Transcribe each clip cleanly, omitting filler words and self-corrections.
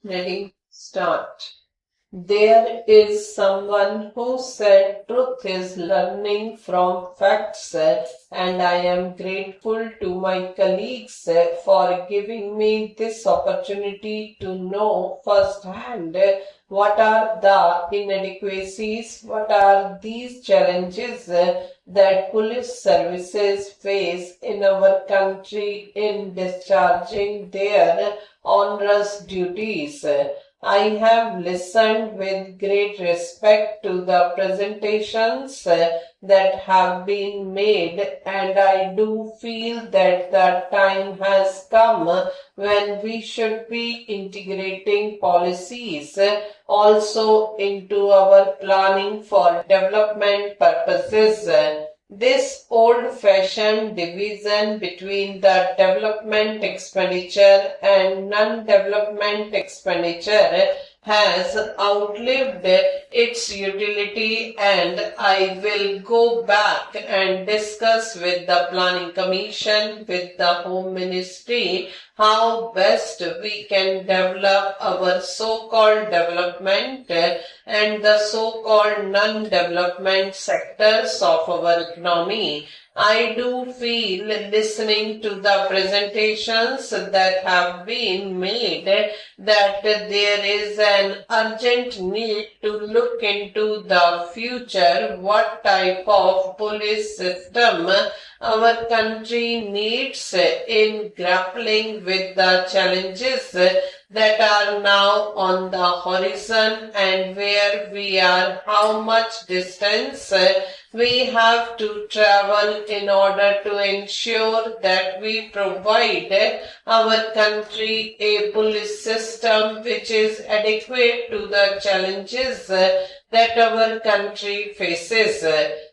Ready, start. There is someone who said truth is learning from facts, and I am grateful to my colleagues for giving me this opportunity to know firsthand what are the inadequacies, what are these challenges that police services face in our country in discharging their onerous duties. I have listened with great respect to the presentations that have been made, and I do feel that the time has come when we should be integrating policies also into our planning for development purposes. This old-fashioned division between the development expenditure and non-development expenditure has outlived its utility, and I will go back and discuss with the Planning Commission, with the Home Ministry, how best we can develop our so-called development and the so-called non-development sectors of our economy. I do feel, listening to the presentations that have been made, that there is an urgent need to look into the future, what type of police system our country needs in grappling with the challenges that are now on the horizon, and where we are, how much distance we have to travel in order to ensure that we provide our country a police system which is adequate to the challenges that our country faces.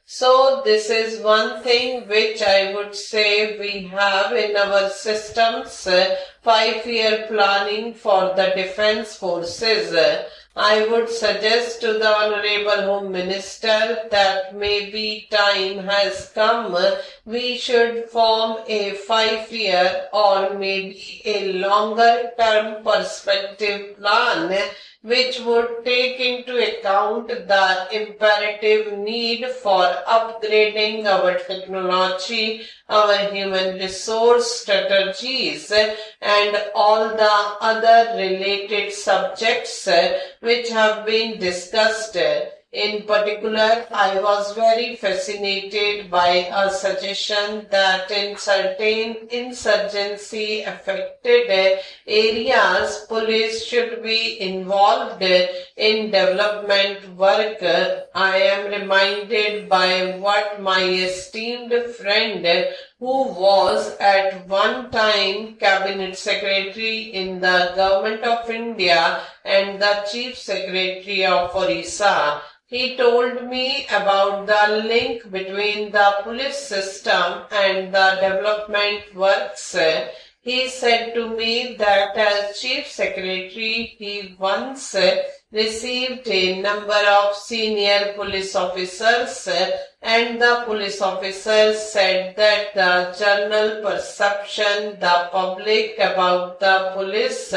So this is one thing which I would say we have in our systems, 5-year planning for the defense forces. I would suggest to the Honorable Home Minister that maybe time has come, we should form a 5-year or maybe a longer term perspective plan which would take into account the imperative need for upgrading our technology, our human resource strategies, and all the other related subjects which have been discussed. In particular, I was very fascinated by a suggestion that in certain insurgency affected areas, police should be involved in development work. I am reminded by what my esteemed friend, who was at one time Cabinet Secretary in the Government of India and the Chief Secretary of Orissa, he told me about the link between the police system and the development works. He said to me that as Chief Secretary, he once received a number of senior police officers, and the police officers said that the general perception, the public about the police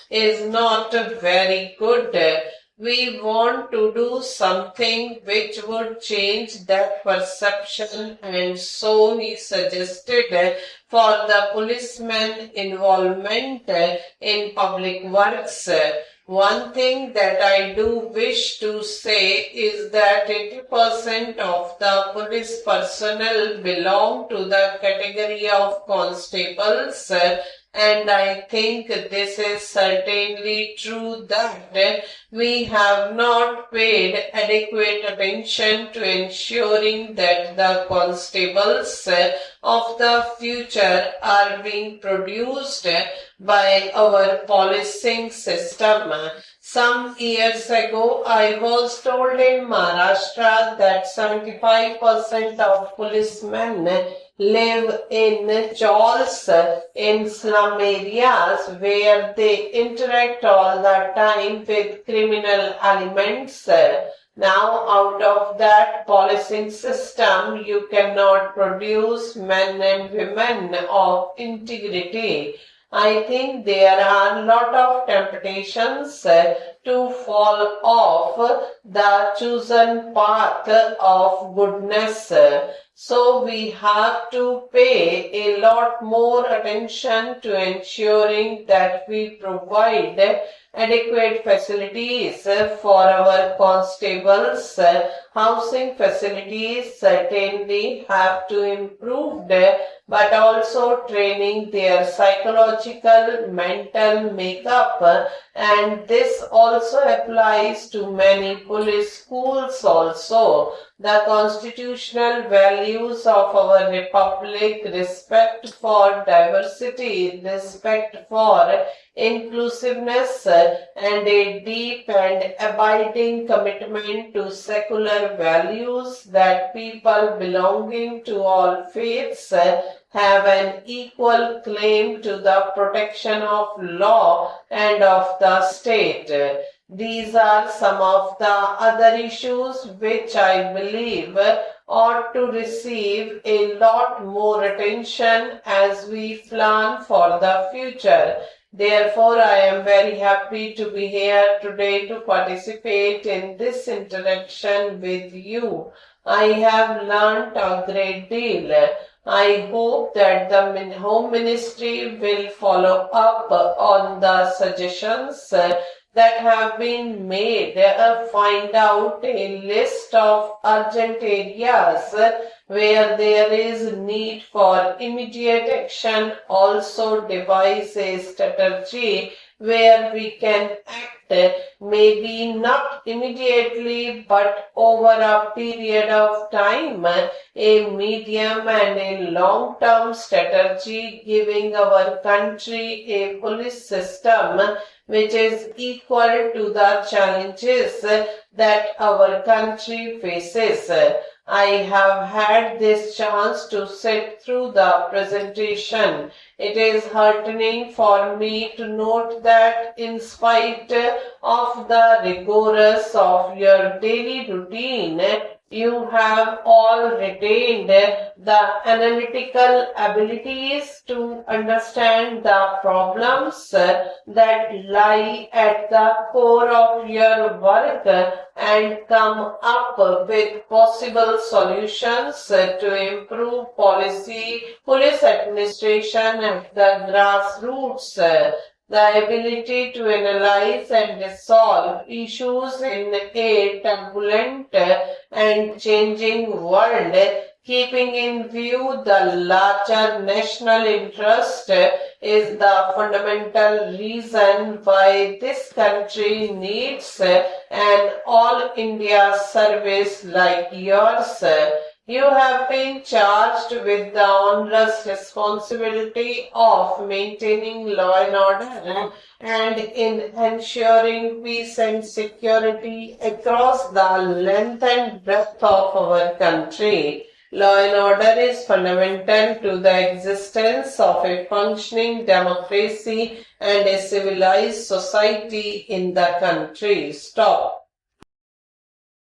is not very good. We want to do something which would change that perception, and so he suggested for the policemen involvement in public works. One thing that I do wish to say is that 80% of the police personnel belong to the category of constables, and I think this is certainly true that we have not paid adequate attention to ensuring that the constables of the future are being produced by our policing system. Some years ago, I was told in Maharashtra that 75% of policemen live in chawls, in slum areas where they interact all the time with criminal elements. Now, out of that policing system, you cannot produce men and women of integrity. I think there are a lot of temptations to fall off the chosen path of goodness. So we have to pay a lot more attention to ensuring that we provide adequate facilities for our constables. Housing facilities certainly have to improve, but also training their psychological, mental makeup, and this also applies to many police schools also. The constitutional values of our republic, respect for diversity, respect for inclusiveness, and a deep and abiding commitment to secular values that people belonging to all faiths have an equal claim to the protection of law and of the state. These are some of the other issues which I believe ought to receive a lot more attention as we plan for the future. Therefore, I am very happy to be here today to participate in this interaction with you. I have learnt a great deal. I hope that the Home Ministry will follow up on the suggestions that have been made, find out a list of urgent areas where there is need for immediate action, also devise a strategy where we can act, maybe not immediately but over a period of time, a medium and a long-term strategy giving our country a police system which is equal to the challenges that our country faces. I have had this chance to sit through the presentation. It is heartening for me to note that in spite of the rigors of your daily routine, you have all retained the analytical abilities to understand the problems that lie at the core of your work and come up with possible solutions to improve police administration at the grassroots. The ability to analyze and resolve issues in a turbulent and changing world, keeping in view the larger national interest, is the fundamental reason why this country needs an all-India service like yours. You have been charged with the onerous responsibility of maintaining law and order and in ensuring peace and security across the length and breadth of our country. Law and order is fundamental to the existence of a functioning democracy and a civilized society in the country. Stop.